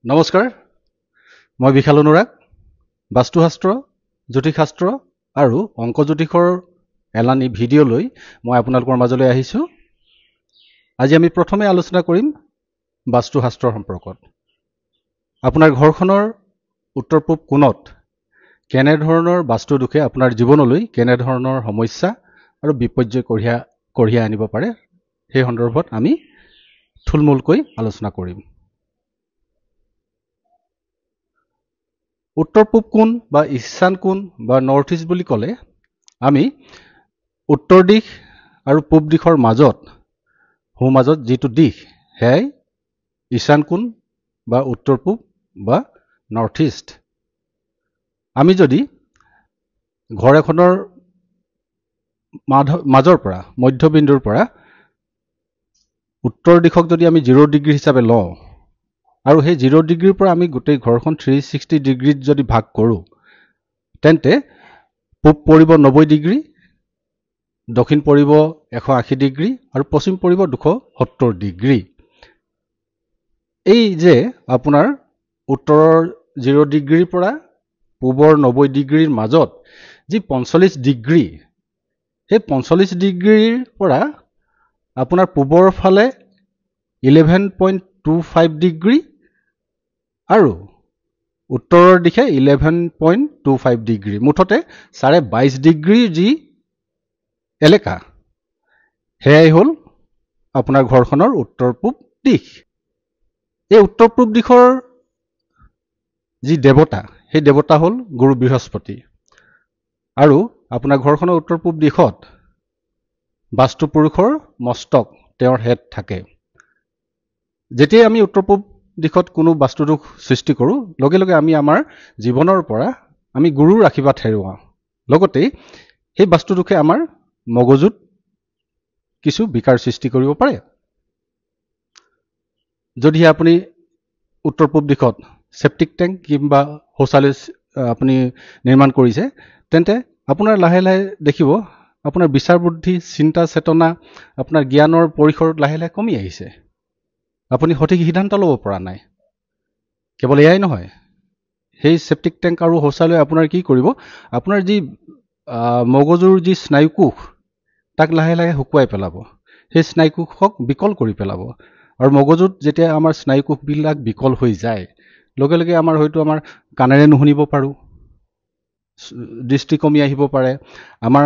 নমস্কাৰ মই বিশাল অনুৰাগ বাস্তুশাস্ত্ৰ জ্যোতিষশাস্ত্ৰ আৰু অংক জ্যোতিষৰ এলানি ভিডিঅ' লৈ মই আপোনালোকৰ মাজলৈ আহিছোঁ। আজি আমি প্ৰথমে আলোচনা কৰিম বাস্তুশাস্ত্ৰৰ সম্পৰ্কত। আপোনাৰ ঘৰখনৰ উত্তৰ পূব কোণত কেনে ধৰণৰ বাস্তু দোষে আপোনাৰ জীৱনলৈ কেনে ধৰণৰ সমস্যা আৰু বিপৰ্যয় কঢ়িয়াই আনিব পাৰে সেই সন্দৰ্ভত আমি থুলমূলকৈ আলোচনা কৰিম। উত্তৰ পূব কোণ বা ঈশান কোণ বা নৰ্থ ইষ্ট বুলি ক'লে আমি উত্তৰ দিশ আৰু পূব দিশৰ মাজত যিটো দিশ সেয়াই ঈশান কোণ বা উত্তৰ পূব বা নৰ্থ ইষ্ট। আমি যদি ঘৰ এখনৰ মাজৰ পৰা মধ্যবিন্দুৰ পৰা উত্তৰ দিশক যদি আমি 0 ডিগ্ৰী হিচাপে লওঁ আৰু সেই 0 ডিগ্ৰীৰ পৰা আমি গোটেই ঘৰখন 360 ডিগ্ৰীত যদি ভাগ কৰোঁ তেন্তে পূব পৰিব 90 ডিগ্ৰী, দক্ষিণ পৰিব 180 ডিগ্ৰী আৰু পশ্চিম পৰিব 270 ডিগ্ৰী। এই যে আপোনাৰ উত্তৰৰ 0 ডিগ্ৰীৰ পৰা পূবৰ 90 ডিগ্ৰীৰ মাজত যি 45 ডিগ্ৰী, সেই 45 ডিগ্ৰীৰ পৰা আপোনাৰ পূবৰ ফালে 11.25 ডিগ্ৰী আৰু উত্তৰৰ দিশে 11.25 ডিগ্ৰী, মুঠতে 22.5 ডিগ্ৰীৰ যি এলেকা সেয়াই হ'ল আপোনাৰ ঘৰখনৰ উত্তৰ পূব দিশ। এই উত্তৰ পূব দিশৰ যি দেৱতা সেই দেৱতা হ'ল গুৰু বৃহস্পতি আৰু আপোনাৰ ঘৰখনৰ উত্তৰ পূব দিশত বাস্তু পুৰুষৰ মস্তক তেওঁৰ হেড থাকে। যেতিয়াই আমি উত্তৰ পূব দিশত কোনো বাস্তুদোষ সৃষ্টি কৰোঁ লগে লগে আমি আমাৰ জীৱনৰ পৰা আমি গুৰুৰ আশীৰ্বাদ হেৰুৱাওঁ, লগতে সেই বাস্তুদোষে আমাৰ মগজুত কিছু বিকাৰ সৃষ্টি কৰিব পাৰে। যদিহে আপুনি উত্তৰ পূব দিশত সেপ্টিক টেংক কিংবা শৌচালয় আপুনি নিৰ্মাণ কৰিছে তেন্তে আপোনাৰ লাহে লাহে দেখিব আপোনাৰ বিচাৰ বুদ্ধি, চিন্তা চেতনা, আপোনাৰ জ্ঞানৰ পৰিসৰ লাহে লাহে কমি আহিছে। আপুনি সঠিক সিদ্ধান্ত ল'ব পৰা নাই। কেৱল এয়াই নহয়, সেই সেপ্টিক টেংক আৰু শৌচালয় আপোনাৰ কি কৰিব, আপোনাৰ যি মগজুৰ যি স্নায়ুকোষ তাক লাহে লাহে শুকুৱাই পেলাব, সেই স্নায়ুকোষক বিকল কৰি পেলাব। আৰু মগজুত যেতিয়া আমাৰ স্নায়ুকোষবিলাক বিকল হৈ যায় লগে লগে আমাৰ হয়তো আমাৰ কাণেৰে নুশুনিব পাৰোঁ, দৃষ্টি কমি আহিব পাৰে, আমাৰ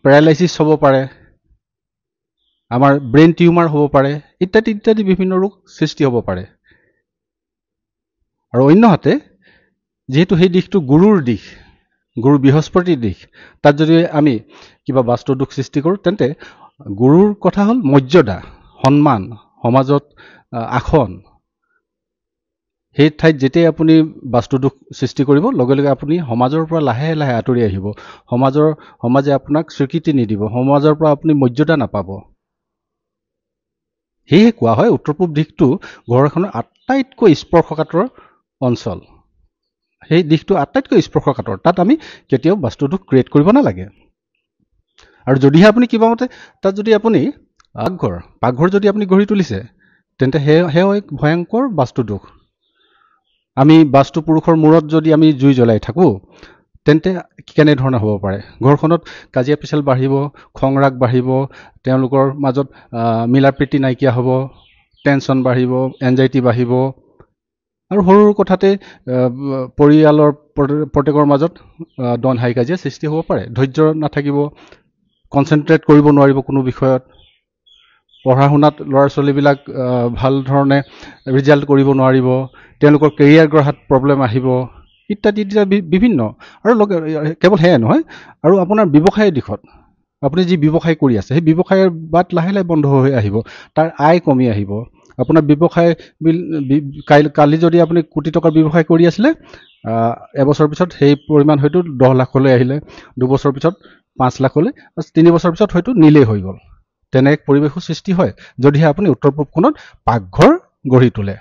পেৰালাইচিছ হ'ব পাৰে, আমাৰ ব্ৰেইন টিউমাৰ হ'ব পাৰে, ইত্যাদি ইত্যাদি বিভিন্ন ৰোগ সৃষ্টি হ'ব পাৰে। আৰু অন্যহাতে যিহেতু সেই দিশটো গুৰুৰ দিশ, গুৰু বৃহস্পতিৰ দিশ, তাত যদি আমি কিবা বাস্তু দোষ সৃষ্টি কৰোঁ তেন্তে গুৰুৰ কথা হ'ল মৰ্যাদা, সন্মান, সমাজত আসন। সেই ঠাইত যেতিয়াই আপুনি বাস্তুদোষ সৃষ্টি কৰিব লগে লগে আপুনি সমাজৰ পৰা লাহে লাহে আঁতৰি আহিব, সমাজে আপোনাক স্বীকৃতি নিদিব, সমাজৰ পৰা আপুনি মৰ্যাদা নাপাব। সেয়ে কোৱা হয় উত্তৰ পূব দিশটো ঘৰ এখনৰ আটাইতকৈ স্পৰ্শকাতৰ অঞ্চল। সেই দিশটো আটাইতকৈ স্পৰ্শকাতৰ, তাত আমি কেতিয়াও বাস্তুদোষ ক্ৰিয়েট কৰিব নালাগে। আৰু যদিহে আপুনি কিবা মতে তাত যদি আপুনি পাকঘৰ যদি আপুনি গঢ়ি তুলিছে তেন্তে সেয়াও এক ভয়ংকৰ বাস্তুদোষ। আমি বাস্তু পুৰুষৰ মূৰত যদি আমি জুই জ্বলাই থাকোঁ তেন্তে কেনেধৰণে হ'ব পাৰে, ঘৰখনত কাজিয়া পেচাল বাঢ়িব, খং ৰাগ বাঢ়িব, তেওঁলোকৰ মাজত মিলা প্ৰীতি নাইকিয়া হ'ব, টেনশ্যন বাঢ়িব, এনজাইটি বাঢ়িব আৰু সৰু সৰু কথাতে পৰিয়ালৰ প্ৰত্যেকৰ মাজত দন হাই কাজিয়া সৃষ্টি হ'ব পাৰে। ধৈৰ্য নাথাকিব, কনচেনট্ৰেট কৰিব নোৱাৰিব কোনো বিষয়ত, পঢ়া শুনাত ল'ৰা ছোৱালীবিলাক ভাল ধৰণে ৰিজাল্ট কৰিব নোৱাৰিব, তেওঁলোকৰ কেৰিয়াৰ গঢ়াত প্ৰব্লেম আহিব, ইত্যাদি ইত্যাদি বিভিন্ন। আৰু কেৱল সেয়াই নহয়, আৰু আপোনাৰ ব্যৱসায়ৰ দিশত আপুনি যি ব্যৱসায় কৰি আছে সেই ব্যৱসায়ৰ বাট লাহে লাহে বন্ধ হৈ আহিব, তাৰ আয় কমি আহিব। আপোনাৰ ব্যৱসায় কালি যদি আপুনি কোটি টকাৰ ব্যৱসায় কৰি আছিলে, এবছৰ পিছত সেই পৰিমাণ হয়তো 10 লাখলৈ আহিলে, 2 বছৰ পিছত 5 লাখলৈ, 3 বছৰ পিছত হয়তো নিলেই হৈ গ'ল। তেনে এক পৰিৱেশৰ সৃষ্টি হয় যদিহে আপুনি উত্তৰ পূব কোণত পাকঘৰ গঢ়ি তোলে।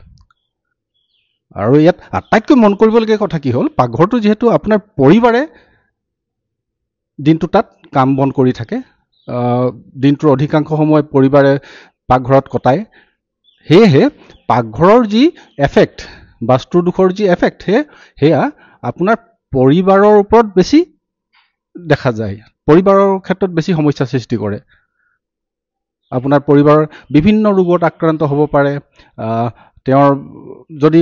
আৰু ইয়াত আটাইতকৈ মন কৰিবলগীয়া কথা কি হ'ল, পাকঘৰটো যিহেতু আপোনাৰ পৰিবাৰে দিনটো তাত কাম বন কৰি থাকে, দিনটোৰ অধিকাংশ সময় পৰিবাৰে পাকঘৰত কটায়, সেয়েহে পাকঘৰৰ যি এফেক্ট বাস্তুৰ দোষৰ যি এফেক্ট সেয়া আপোনাৰ পৰিবাৰৰ ওপৰত বেছি দেখা যায়, পৰিবাৰৰ ক্ষেত্ৰত বেছি সমস্যা সৃষ্টি কৰে। আপোনাৰ পৰিবাৰৰ বিভিন্ন ৰোগত আক্ৰান্ত হ'ব পাৰে। তেওঁৰ যদি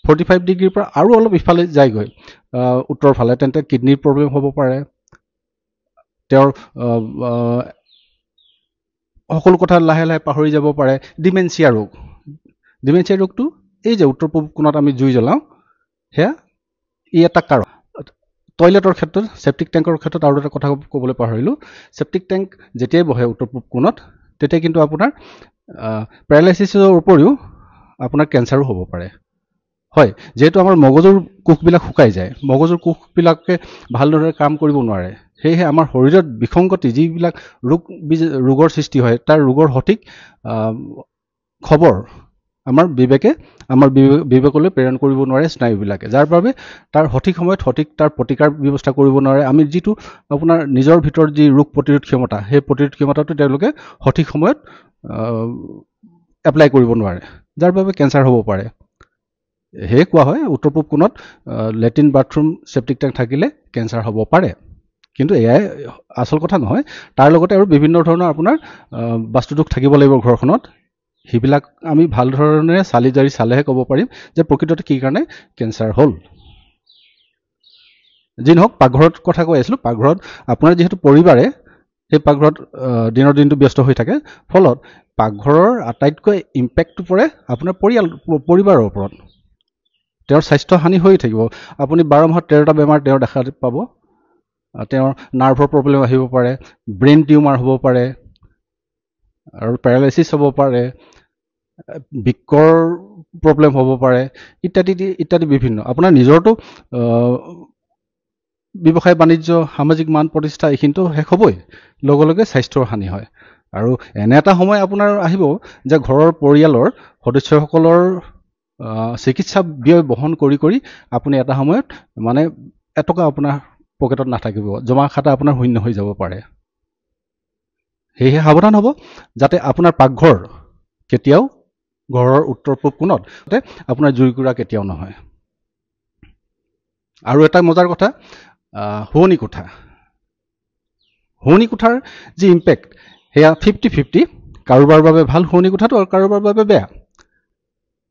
45 ডিগ্ৰীৰ পৰা আৰু অলপ ইফালে যায়গৈ উত্তৰ ফালে, তেন্তে কিডনিৰ প্ৰব্লেম হ'ব পাৰে। তেওঁৰ সকলো কথা লাহে লাহে পাহৰি যাব পাৰে। ডিমেনচিয়া ৰোগটো এই যে উত্তৰ পূব কোণত আমি জুই জ্বলাওঁ, সেয়া ই এটা কাৰণ। টয়লেটৰ ক্ষেত্ৰত, চেপ্টিক টেংকৰ ক্ষেত্ৰত আৰু এটা কথা ক'বলৈ পাহৰিলোঁ। চেপ্টিক টেংক যেতিয়াই বহে উত্তৰ পূব কোণত, তেতিয়া কিন্তু আপোনাৰ পেৰালাইচিছৰ উপৰিও আপোনাৰ কেঞ্চাৰো হ'ব পাৰে। হয়, যিহেতু আমাৰ মগজুৰ কোষবিলাক শুকাই যায়, মগজুৰ কোষবিলাকে ভালদৰে কাম কৰিব নোৱাৰে, সেয়েহে আমাৰ শৰীৰত বিসংগতি যিবিলাক ৰোগৰ সৃষ্টি হয়, তাৰ ৰোগৰ সঠিক খবৰ আমাৰ বিবেকলৈ প্ৰেৰণ কৰিব নোৱাৰে স্নায়ুবিলাকে, যাৰ বাবে তাৰ সঠিক সময়ত তাৰ প্ৰতিকাৰ ব্যৱস্থা কৰিব নোৱাৰে। আমি যিটো আপোনাৰ নিজৰ ভিতৰত যি ৰোগ প্ৰতিৰোধ ক্ষমতা, সেই প্ৰতিৰোধ ক্ষমতাটো তেওঁলোকে সঠিক সময়ত এপ্লাই কৰিব নোৱাৰে, যাৰ বাবে কেঞ্চাৰ হ'ব পাৰে। সেয়ে কোৱা হয় উত্তৰ পূব কোণত লেট্ৰিন, বাথৰুম, চেপ্টিক টেংক থাকিলে কেঞ্চাৰ হ'ব পাৰে। কিন্তু এয়াই আচল কথা নহয়, তাৰ লগতে আৰু বিভিন্ন ধৰণৰ আপোনাৰ বাস্তুদোষ থাকিব লাগিব ঘৰখনত। সেইবিলাক আমি ভাল ধৰণে চালি জাৰি চালেহে ক'ব পাৰিম যে প্ৰকৃততে কি কাৰণে কেঞ্চাৰ হ'ল। যি নহওক, পাকঘৰত কথা কৈ আছিলোঁ। পাকঘৰত আপোনাৰ যিহেতু পৰিবাৰে সেই পাকঘৰত দিনৰ দিনটো ব্যস্ত হৈ থাকে, ফলত পাকঘৰৰ আটাইতকৈ ইম্পেক্টটো পৰে আপোনাৰ পৰিবাৰৰ ওপৰত। তেওঁৰ স্বাস্থ্য হানি হৈ থাকিব। আপুনি 12 মাহত 13টা বেমাৰ তেওঁৰ দেখা পাব। তেওঁৰ নাৰ্ভৰ প্ৰব্লেম আহিব পাৰে, ব্ৰেইন টিউমাৰ হ'ব পাৰে, আৰু পেৰালাইচিছ হ'ব পাৰে, বৃক্কৰ প্ৰব্লেম হ'ব পাৰে, ইত্যাদি বিভিন্ন। আপোনাৰ নিজৰটো ব্যৱসায় বাণিজ্য, সামাজিক মান প্ৰতিষ্ঠা এইখিনিতো শেষ হ'বই, লগে লগে স্বাস্থ্যৰ হানি হয়। আৰু এনে এটা সময় আপোনাৰ আহিব যে ঘৰৰ পৰিয়ালৰ সদস্যসকলৰ চিকিৎসা ব্যয় বহন কৰি আপুনি এটা সময়ত মানে এটকা আপোনাৰ পকেটত নাথাকিব, জমা খাতা আপোনাৰ শূন্য হৈ যাব পাৰে। সেয়েহে সাৱধান হ'ব যাতে আপোনাৰ পাকঘৰ কেতিয়াও ঘৰৰ উত্তৰ পূব কোণত আপোনাৰ জুইকুৰা কেতিয়াও নহয়। আৰু এটা মজাৰ কথা, শোৱনি কোঠাৰ যি ইম্পেক্ট সেয়া 50-50, কাৰোবাৰ বাবে ভাল শোৱনি কোঠাটো আৰু কাৰোবাৰ বাবে বেয়া।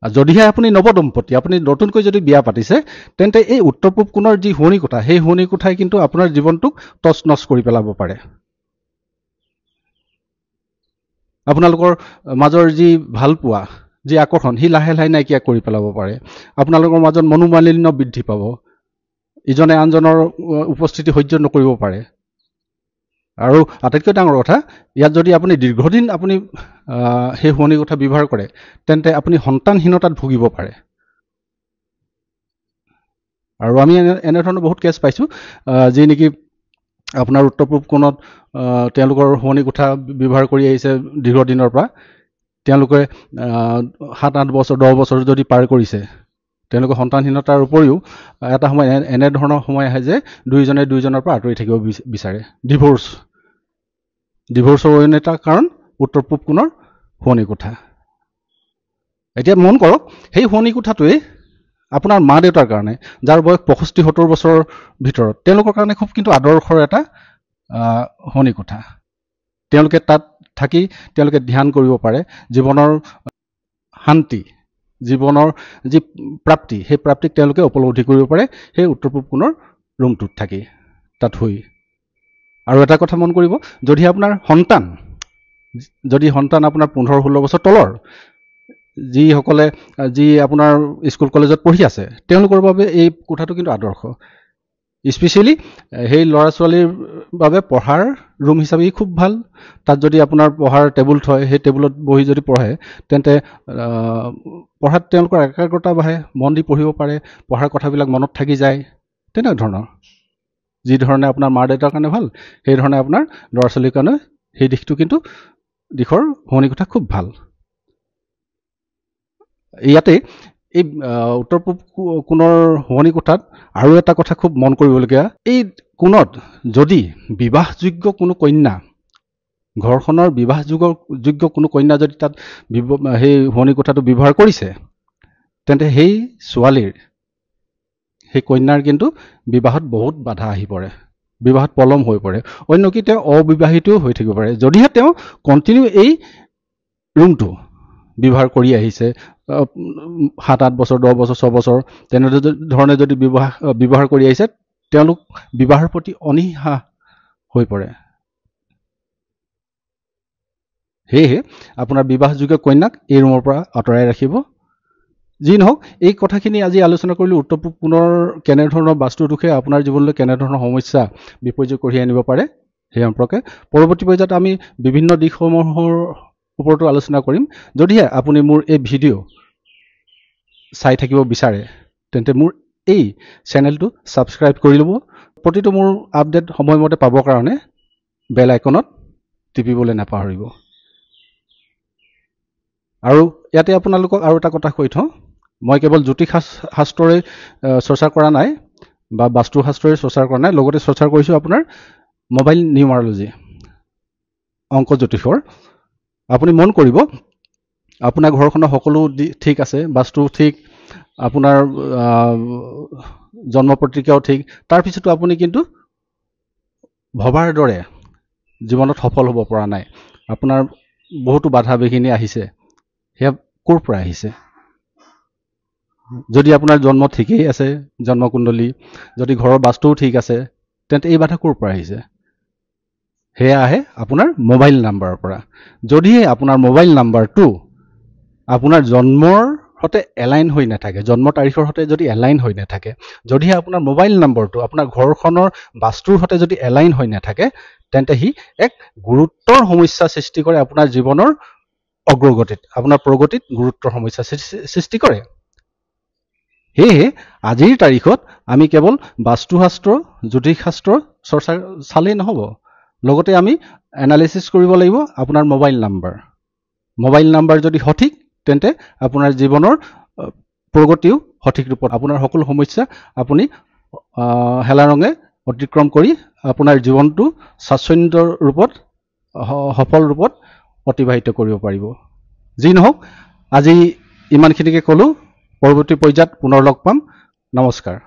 যদিহে আপুনি নৱদম্পতি, আপুনি নতুনকৈ যদি বিয়া পাতিছে, তেন্তে এই উত্তৰ পূব কোণৰ যি শোৱনি কোঠা, সেই শোৱনি কোঠাই কিন্তু আপোনাৰ জীৱনটোক টচ নচ কৰি পেলাব পাৰে। আপোনালোকৰ মাজৰ যি ভাল পোৱা, যি আকৰ্ষণ, সি লাহে লাহে নাইকিয়া কৰি পেলাব পাৰে। আপোনালোকৰ মাজত মনোমালিন্য বৃদ্ধি পাব, ইজনে আনজনৰ উপস্থিতি সহ্য নকৰিব পাৰে। আৰু আটাইতকৈ ডাঙৰ কথা, ইয়াত যদি আপুনি দীৰ্ঘদিন আপুনি সেই শোৱনি কোঠা ব্যৱহাৰ কৰে, তেন্তে আপুনি সন্তানহীনতাত ভুগিব পাৰে। আৰু আমি এনেধৰণৰ বহুত কেছ পাইছোঁ, যি নেকি আপোনাৰ উত্তৰ পূব কোণত তেওঁলোকৰ শোৱনি কোঠা ব্যৱহাৰ কৰি আহিছে দীৰ্ঘদিনৰ পৰা। তেওঁলোকে 7-8 বছৰ 10 বছৰ যদি পাৰ কৰিছে, তেওঁলোকৰ সন্তানহীনতাৰ উপৰিও এটা সময় এনেধৰণৰ সময় আহে যে দুইজনে দুইজনৰ পৰা আঁতৰি থাকিব বিচাৰে। ডিভোৰ্চৰ অন্য এটা কাৰণ উত্তৰ পূব কোণৰ শোৱনি কোঠা। এতিয়া মন কৰক, সেই শোৱনি কোঠাটোৱে আপোনাৰ মা দেউতাৰ কাৰণে, যাৰ বয়স 65-70 বছৰৰ ভিতৰত, তেওঁলোকৰ কাৰণে খুব কিন্তু আদৰ্শৰ এটা শোৱনি কোঠা। তেওঁলোকে তাত থাকি তেওঁলোকে ধ্যান কৰিব পাৰে, জীৱনৰ শান্তি, জীৱনৰ যি প্ৰাপ্তি, সেই প্ৰাপ্তিক তেওঁলোকে উপলব্ধি কৰিব পাৰে সেই উত্তৰ পূব কোণৰ ৰুমটোত থাকি, তাত শুই। আৰু এটা কথা মন কৰিব, যদি আপোনাৰ সন্তান আপোনাৰ 15-16 বছৰ তলৰ, যি আপোনাৰ স্কুল কলেজত পঢ়ি আছে, তেওঁলোকৰ বাবে এই কোঠাটো কিন্তু আদৰ্শ। স্পেচিয়েলি সেই ল'ৰা ছোৱালীৰ বাবে পঢ়াৰ ৰুম হিচাপে খুব ভাল। তাত যদি আপোনাৰ পঢ়াৰ টেবুল থয়, সেই টেবুলত বহি যদি পঢ়ে, তেন্তে পঢ়াত তেওঁলোকৰ একাগ্ৰতা বাঢ়ে, মন দি পঢ়িব পাৰে, পঢ়াৰ কথাবিলাক মনত থাকি যায়। তেনেকুৱা ধৰণৰ যি ধৰণে আপোনাৰ মা দেউতাৰ কাৰণে ভাল, সেই ধৰণে আপোনাৰ ল'ৰা ছোৱালীৰ কাৰণে সেই দিশৰ শোৱনি কোঠা খুব ভাল। ইয়াতে এই উত্তৰ পূব কোণৰ শোৱনি কোঠাত আৰু এটা কথা খুব মন কৰিবলগীয়া, এই কোণত যদি বিবাহযোগ্য কোনো কন্যা, ঘৰখনৰ বিবাহযোগ্য কোনো কন্যা যদি তাত সেই শোৱনি কোঠাটো ব্যৱহাৰ কৰিছে, তেন্তে সেই ছোৱালীৰ সেই কন্যাৰ কিন্তু বিবাহত বহুত বাধা আহি পৰে, বিবাহত পলম হৈ পৰে। অন্য কি তেওঁ অবিবাহিতও হৈ থাকিব পাৰে। যদিহে তেওঁ কণ্টিনিউ এই ৰুমটো ব্যৱহাৰ কৰি আহিছে 7-8 বছৰ, 10 বছৰ, 6 বছৰ তেনেধৰণে যদি ব্যৱহাৰ কৰি আহিছে, তেওঁলোক বিবাহৰ প্ৰতি অনীহা হৈ পৰে। সেয়েহে আপোনাৰ বিবাহযোগ্য কন্যাক এই ৰুমৰ পৰা আঁতৰাই ৰাখিব। যি নহওক, এই কথাখিনি আজি আলোচনা কৰিলোঁ উত্তৰ পূব কোণৰ কেনেধৰণৰ বাস্তু দোষে আপোনাৰ জীৱনলৈ কেনেধৰণৰ সমস্যা বিপৰ্যয় কঢ়িয়াই আনিব পাৰে সেই সম্পৰ্কে। পৰৱৰ্তী পৰ্যায়ত আমি বিভিন্ন দিশসমূহৰ ওপৰতো আলোচনা কৰিম। যদিহে আপুনি মোৰ এই ভিডিঅ' চাই থাকিব বিচাৰে তেন্তে মোৰ এই চেনেলটো ছাবস্ক্ৰাইব কৰি ল'ব। প্ৰতিটো মোৰ আপডেট সময়মতে পাবৰ কাৰণে বেল আইকনত টিপিবলৈ নাপাহৰিব। আৰু ইয়াতে আপোনালোকক আৰু এটা কথা কৈ থওঁ, মই কেৱল জ্যোতিষ শাস্ত্ৰৰে চৰ্চা কৰা নাই বা বাস্তুশাস্ত্ৰৰে চৰ্চা কৰা নাই, লগতে চৰ্চা কৰিছোঁ আপোনাৰ মোবাইল নিউমাৰলজি, অংক জ্যোতিষৰ। আপুনি মন কৰিব আপোনাৰ ঘৰখনৰ সকলো ঠিক আছে, বাস্তু ঠিক, আপোনাৰ জন্ম পত্ৰিকাও ঠিক, তাৰপিছতো আপুনি কিন্তু ভবাৰ দৰে জীৱনত সফল হ'ব পৰা নাই, আপোনাৰ বহুতো বাধা বিঘিনি আহিছে। সেয়া ক'ৰ পৰা আহিছে? যদি আপোনাৰ জন্ম ঠিকেই আছে, জন্মকুণ্ডলী, যদি ঘৰৰ বাস্তুও ঠিক আছে, তেন্তে এই বাধা ক'ৰ পৰা আহিছে? সেয়া আহে আপোনাৰ মোবাইল নাম্বাৰৰ পৰা। যদিহে আপোনাৰ মোবাইল নাম্বাৰটো আপোনাৰ জন্মৰ সৈতে এলাইন হৈ নাথাকে, জন্ম তাৰিখৰ সৈতে যদি এলাইন হৈ নাথাকে, যদিহে আপোনাৰ মোবাইল নম্বৰটো আপোনাৰ ঘৰখনৰ বাস্তুৰ সৈতে যদি এলাইন হৈ নাথাকে, তেন্তে সি এক গুৰুতৰ সমস্যা সৃষ্টি কৰে আপোনাৰ জীৱনৰ অগ্ৰগতিত, আপোনাৰ প্ৰগতিত গুৰুতৰ সমস্যা সৃষ্টি কৰে। সেয়েহে আজিৰ তাৰিখত আমি কেৱল বাস্তুশাস্ত্ৰ, জ্যোতিষশাস্ত্ৰ চৰ্চা চালেই নহ'ব, লগতে আমি এনালাইচিছ কৰিব লাগিব আপোনাৰ মোবাইল নাম্বাৰ। মোবাইল নাম্বাৰ যদি সঠিক, তেন্তে আপোনাৰ জীৱনৰ প্ৰগতিও সঠিক ৰূপত, আপোনাৰ সকলো সমস্যা আপুনি হেলাৰঙে অতিক্ৰম কৰি আপোনাৰ জীৱনটো স্বাচ্ছন্দ্য ৰূপত, সফল ৰূপত অতিবাহিত কৰিব পাৰিব। যি নহওক, আজি ইমানখিনিকে ক'লোঁ। পৰৱৰ্তী পৰ্যায়ত পুনৰ লগ পাম। নমস্কাৰ।